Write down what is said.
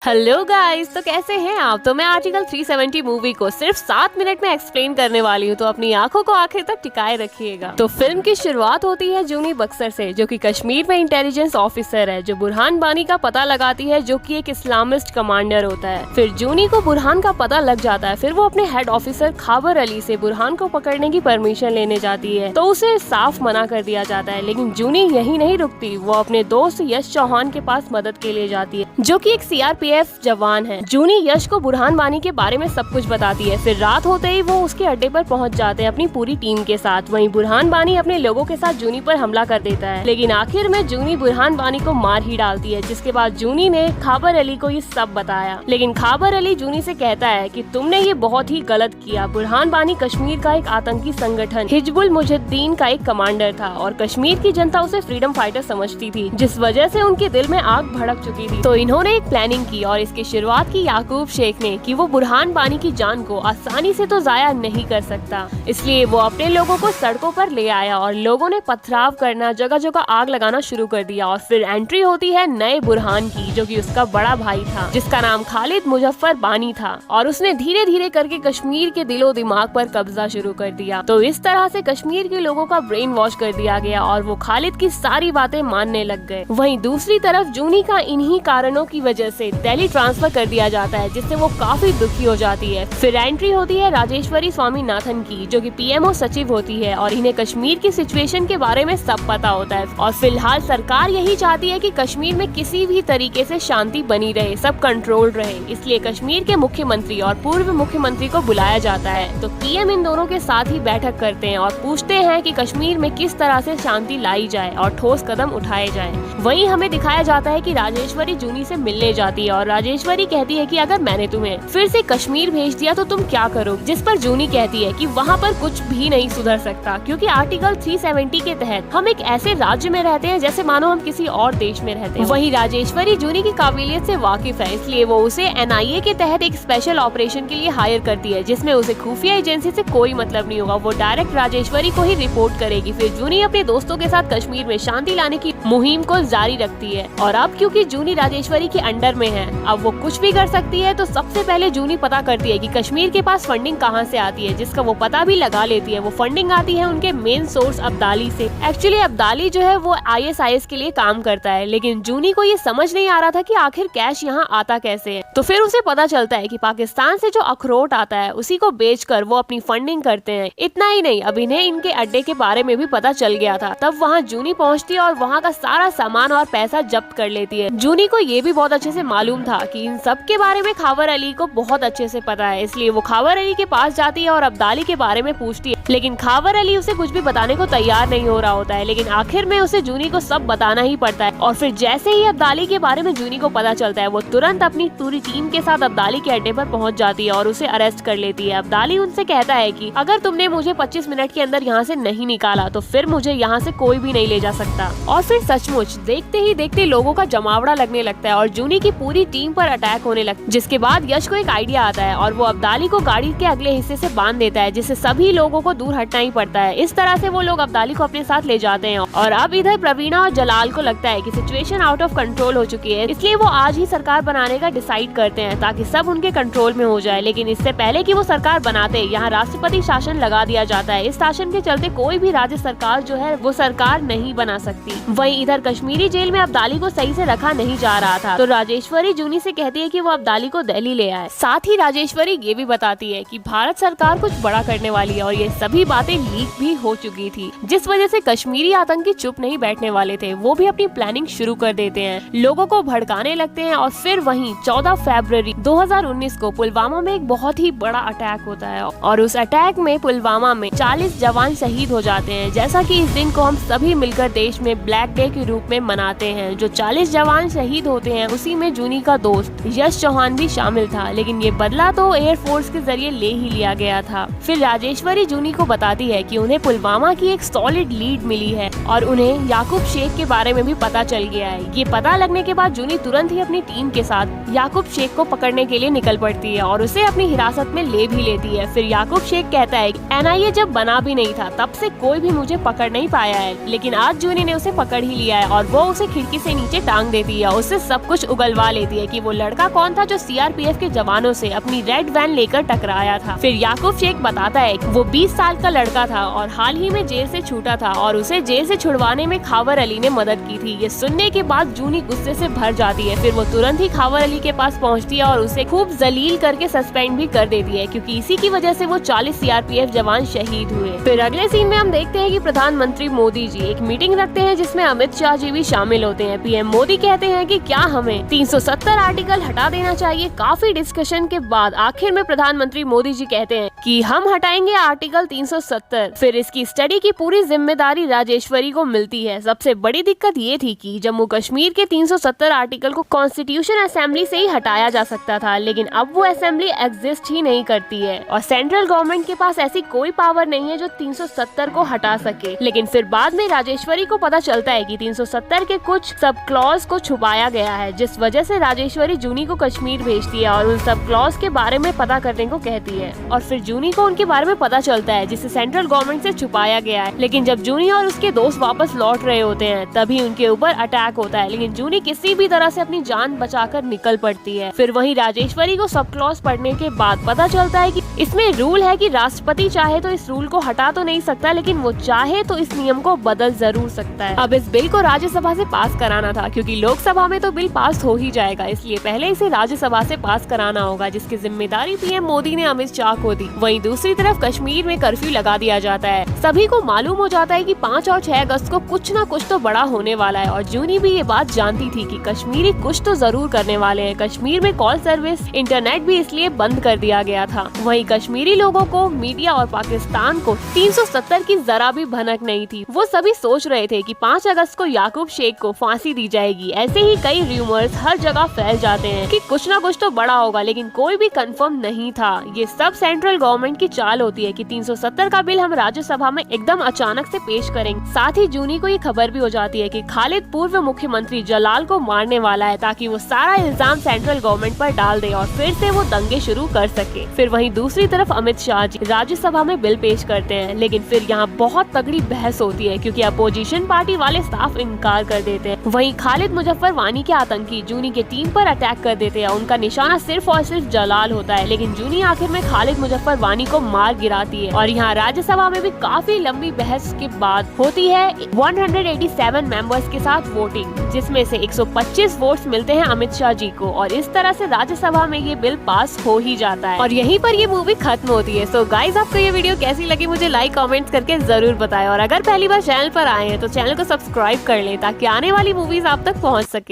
Hello guys, तो कैसे हैं आप। तो मैं आर्टिकल 370 मूवी को सिर्फ 7 मिनट में एक्सप्लेन करने वाली हूँ, तो अपनी आंखों को आखिर तक टिकाए रखिएगा। तो फिल्म की शुरुआत होती है जूनी बक्सर से, जो कि कश्मीर में इंटेलिजेंस ऑफिसर है, जो बुरहान बानी का पता लगाती है, जो कि एक इस्लामिस्ट कमांडर होता है। फिर जूनी को बुरहान का पता लग जाता है। फिर वो अपने हेड ऑफिसर खाबर अली से बुरहान को पकड़ने की परमिशन लेने जाती है, तो उसे साफ मना कर दिया जाता है। लेकिन जूनी यही नहीं रुकती, वो अपने दोस्त यश चौहान के पास मदद के लिए जाती है, जो कि एक सीआरपीएफ जवान है। जूनी यश को बुरहान बानी के बारे में सब कुछ बताती है। फिर रात होते ही वो उसके अड्डे पर पहुंच जाते हैं अपनी पूरी टीम के साथ। वहीं बुरहान बानी अपने लोगों के साथ जूनी पर हमला कर देता है, लेकिन आखिर में जूनी बुरहान बानी को मार ही डालती है। जिसके बाद जूनी ने खाबर अली को ये सब बताया, लेकिन खाबर अली जूनी से कहता है कि तुमने ये बहुत ही गलत किया। बुरहान बानी कश्मीर का एक आतंकी संगठन हिजबुल मुजाहिदीन का एक कमांडर था और कश्मीर की जनता उसे फ्रीडम फाइटर समझती थी, जिस वजह से उनके दिल में आग भड़क चुकी थी। तो इन्होंने एक प्लानिंग की और इसकी शुरुआत की याकूब शेख ने कि वो बुरहान बानी की जान को आसानी से तो जाया नहीं कर सकता, इसलिए वो अपने लोगों को सड़कों पर ले आया और लोगों ने पथराव करना, जगह जगह आग लगाना शुरू कर दिया। और फिर एंट्री होती है नए बुरहान की, जो कि उसका बड़ा भाई था, जिसका नाम खालिद मुजफ्फर बानी था, और उसने धीरे धीरे करके कश्मीर के दिलो दिमाग पर कब्जा शुरू कर दिया। तो इस तरह से कश्मीर के लोगों का ब्रेन वॉश कर दिया गया और वो खालिद की सारी बातें मानने लग गए। वहीं दूसरी तरफ जूनी का इन्हीं कारणों की वजह से दिल्ली ट्रांसफर कर दिया जाता है, जिससे वो काफी दुखी हो जाती है। फिर एंट्री होती है राजेश्वरी स्वामीनाथन की, जो कि पीएमओ सचिव होती है और इन्हें कश्मीर की सिचुएशन के बारे में सब पता होता है। और फिलहाल सरकार यही चाहती है कि कश्मीर में किसी भी तरीके से शांति बनी रहे, सब कंट्रोल रहे, इसलिए कश्मीर के मुख्यमंत्री और पूर्व मुख्यमंत्री को बुलाया जाता है। तो पीएम इन दोनों के साथ ही बैठक करते हैं और पूछते हैं कि कश्मीर में किस तरह से शांति लाई जाए और ठोस कदम उठाए जाए। वहीं हमें दिखाया जाता है कि राजेश्वरी जूनी से मिलने जाती है और राजेश्वरी कहती है कि अगर मैंने तुम्हें फिर से कश्मीर भेज दिया तो तुम क्या करोगे। जिस पर जूनी कहती है कि वहाँ पर कुछ भी नहीं सुधर सकता, क्योंकि आर्टिकल 370 के तहत हम एक ऐसे राज्य में रहते हैं जैसे मानो हम किसी और देश में रहते हैं। वहीं राजेश्वरी जूनी की काबिलियत से वाकिफ है, इसलिए वो उसे एनआईए के तहत एक स्पेशल ऑपरेशन के लिए हायर करती है, जिसमें उसे खुफिया एजेंसी से कोई मतलब नहीं होगा, वो डायरेक्ट राजेश्वरी को ही रिपोर्ट करेगी। फिर जूनी अपने दोस्तों के साथ कश्मीर में शांति लाने की मुहिम को जारी रखती है। और अब क्योंकि जूनी राजेश्वरी के अंडर में है, अब वो कुछ भी कर सकती है। तो सबसे पहले जूनी पता करती है कि कश्मीर के पास फंडिंग कहाँ से आती है, जिसका वो पता भी लगा लेती है। वो फंडिंग आती है उनके मेन सोर्स अब्दाली से। एक्चुअली अब्दाली जो है वो आईएसआईएस के लिए काम करता है, लेकिन जूनी को ये समझ नहीं आ रहा था कि आखिर कैश यहाँ आता कैसे है। तो फिर उसे पता चलता है कि पाकिस्तान से जो अखरोट आता है उसी को बेचकर वो अपनी फंडिंग करते हैं। इतना ही नहीं, अब इन्हें इनके अड्डे के बारे में भी पता चल गया था। तब वहाँ जूनी पहुँचती है और वहाँ का सारा सामान और पैसा जब्त कर लेती है। जूनी को ये भी बहुत अच्छे से मालूम था कि इन सब के बारे में खाबर अली को बहुत अच्छे से पता है, इसलिए वो खाबर अली के पास जाती है और अब्दाली के बारे में पूछती है। लेकिन खाबर अली उसे कुछ भी बताने को तैयार नहीं हो रहा होता है, लेकिन आखिर में उसे जूनी को सब बताना ही पड़ता है। और फिर जैसे ही अब्दाली के बारे में जूनी को पता चलता है, वो तुरंत अपनी पूरी टीम के साथ अब्दाली के अड्डे पर पहुंच जाती है और उसे अरेस्ट कर लेती है। अब्दाली उनसे कहता है कि अगर तुमने मुझे 25 मिनट के अंदर यहाँ से नहीं निकाला तो फिर मुझे यहाँ से कोई भी नहीं ले जा सकता। और फिर सचमुच देखते ही देखते लोगों का जमावड़ा लगने लगता है और जूनी की पूरी टीम पर अटैक होने लगता है। जिसके बाद यश को एक आइडिया आता है और वो अब्दाली को गाड़ी के अगले हिस्से से बांध देता है, जिससे सभी लोगों को दूर हटना ही पड़ता है। इस तरह से वो लोग अब्दाली को अपने साथ ले जाते हैं। और अब इधर प्रवीणा और जलाल को लगता है कि सिचुएशन आउट ऑफ कंट्रोल हो चुकी है, इसलिए वो आज ही सरकार बनाने का डिसाइड करते हैं ताकि सब उनके कंट्रोल में हो जाए। लेकिन इससे पहले कि वो सरकार बनाते, यहाँ राष्ट्रपति शासन लगा दिया जाता है। इस शासन के चलते कोई भी राज्य सरकार जो है वो सरकार नहीं बना सकती। वहीं इधर कश्मीरी जेल में अब्दाली को सही से रखा नहीं जा रहा था, तो राजेश्वरी जूनी से कहती है कि वो अब्दाली को दिल्ली ले आए। साथ ही राजेश्वरी ये भी बताती है कि भारत सरकार कुछ बड़ा करने वाली है और ये सभी बातें लीक भी हो चुकी थी, जिस वजह से कश्मीरी आतंकी चुप नहीं बैठने वाले थे। वो भी अपनी प्लानिंग शुरू कर देते हैं, लोगों को भड़काने लगते हैं। और फिर वहीं 14 फरवरी 2019 को पुलवामा में एक बहुत ही बड़ा अटैक होता है और उस अटैक में पुलवामा में 40 जवान शहीद हो जाते हैं। जैसा कि इस दिन को हम सभी मिलकर देश में ब्लैक डे के रूप में मनाते हैं। जो 40 जवान शहीद होते हैं उसी में जूनी का दोस्त यश चौहान भी शामिल था, लेकिन ये बदला तो एयरफोर्स के जरिए ले ही लिया गया था। फिर राजेश्वरी जूनी को बताती है कि उन्हें पुलवामा की एक सॉलिड लीड मिली है और उन्हें याकूब शेख के बारे में भी पता चल गया है। ये पता लगने के बाद जूनी तुरंत ही अपनी टीम के साथ याकूब शेख को पकड़ने के लिए निकल पड़ती है और उसे अपनी हिरासत में ले भी लेती है। फिर याकूब शेख कहता है कि एनआईए जब बना भी नहीं था तब से कोई भी मुझे पकड़ नहीं पाया है, लेकिन आज जूनी ने उसे पकड़ ही लिया है और वो उसे खिड़की से नीचे टांग देती है, उससे सब कुछ उगलवा लेती है। है कि वो लड़का कौन था जो सीआरपीएफ के जवानों से अपनी रेड वैन लेकर टकराया था। फिर याकूब शेख बताता है कि वो 20 साल का लड़का था और हाल ही में जेल से छूटा था और उसे जेल से छुड़वाने में खावर अली ने मदद की थी। ये सुनने के बाद जूनी गुस्से से भर जाती है। फिर वो तुरंत ही खावर अली के पास पहुंचती है और उसे खूब जलील करके सस्पेंड भी कर देती है, क्योंकि इसी की वजह से वो 40 सीआरपीएफ जवान शहीद हुए। फिर अगले सीन में हम देखते हैं कि प्रधानमंत्री मोदी जी एक मीटिंग रखते हैं जिसमें अमित शाह जी भी शामिल होते हैं। पीएम मोदी कहते हैं कि क्या हमें 370 आर्टिकल हटा देना चाहिए। काफी डिस्कशन के बाद आखिर में प्रधानमंत्री मोदी जी कहते हैं कि हम हटाएंगे आर्टिकल 370। फिर इसकी स्टडी की पूरी जिम्मेदारी राजेश्वरी को मिलती है। सबसे बड़ी दिक्कत ये थी कि जम्मू कश्मीर के 370 आर्टिकल को कॉन्स्टिट्यूशन असेंबली से ही हटाया जा सकता था, लेकिन अब वो असेंबली एग्जिस्ट ही नहीं करती है और सेंट्रल गवर्नमेंट के पास ऐसी कोई पावर नहीं है जो 370 को हटा सके। लेकिन फिर बाद में राजेश्वरी को पता चलता है कि 370 के कुछ सब क्लॉज को छुपाया गया है, जिस वजह से राजेश्वरी जूनी को कश्मीर भेजती है और उन सब क्लॉज के बारे में पता करने को कहती है। और फिर जूनी को उनके बारे में पता चलता है जिसे सेंट्रल गवर्नमेंट से छुपाया गया है। लेकिन जब जूनी और उसके दोस्त वापस लौट रहे होते हैं तभी उनके ऊपर अटैक होता है, लेकिन जूनी किसी भी तरह से अपनी जान बचाकर निकल पड़ती है। फिर वहीं राजेश्वरी को सब क्लॉज पढ़ने के बाद पता चलता है कि इसमें रूल है कि राष्ट्रपति चाहे तो इस रूल को हटा तो नहीं सकता, लेकिन वो चाहे तो इस नियम को बदल जरूर सकता है। अब इस बिल को राज्यसभा से पास कराना था, क्योंकि लोकसभा में तो बिल पास हो ही जाएगा, इसलिए पहले इसे राज्यसभा से पास कराना होगा, जिसकी जिम्मेदारी पीएम मोदी ने अमित शाह को दी। वहीं दूसरी तरफ कश्मीर में कर्फ्यू लगा दिया जाता है। सभी को मालूम हो जाता है कि 5 और 6 अगस्त को कुछ न कुछ तो बड़ा होने वाला है और जूनी भी ये बात जानती थी कि कश्मीरी कुछ तो जरूर करने वाले हैं। कश्मीर में कॉल सर्विस, इंटरनेट भी इसलिए बंद कर दिया गया था। वहीं कश्मीरी लोगों को, मीडिया और पाकिस्तान को 370 की जरा भी भनक नहीं थी। वो सभी सोच रहे थे कि 5 अगस्त को याकूब शेख को फांसी दी जाएगी। ऐसे ही कई रूमर्स हर जगह फैल जाते हैं कि कुछ न कुछ तो बड़ा होगा, लेकिन कोई भी कंफर्म नहीं था। ये सब सेंट्रल गवर्नमेंट की चाल होती है कि 370 का बिल हम राज्यसभा में एकदम अचानक से पेश करेंगे। साथ ही जूनी को ये खबर भी हो जाती है कि खालिद पूर्व मुख्यमंत्री जलाल को मारने वाला है, ताकि वो सारा इल्जाम सेंट्रल गवर्नमेंट पर डाल दे और फिर से वो दंगे शुरू कर सके। फिर वहीं दूसरी तरफ अमित शाह जी राज्यसभा में बिल पेश करते हैं, लेकिन फिर यहाँ बहुत तगड़ी बहस होती है क्योंकि अपोजिशन पार्टी वाले साफ इनकार कर देते हैं। वहीं खालिद मुजफ्फर वानी के आतंकी जूनी के टीम पर अटैक कर देते हैं। उनका निशाना सिर्फ और सिर्फ जलाल होता है, लेकिन जूनी आखिर में खालिद मुजफ्फर वानी को मार गिराती है। और यहाँ राज्यसभा में भी काफी लंबी बहस के बाद होती है 187 मेंबर्स के साथ वोटिंग, जिसमें से 125 वोट्स मिलते हैं अमित शाह जी को और इस तरह से राज्यसभा में ये बिल पास हो ही जाता है और यहीं पर ये मूवी खत्म होती है। सो गाइज, आपको ये वीडियो कैसी लगी मुझे लाइक कमेंट्स करके जरूर बताएं और अगर पहली बार चैनल पर आए हैं तो चैनल को सब्सक्राइब कर लें ताकि आने वाली मूवीज आप तक पहुंच सके।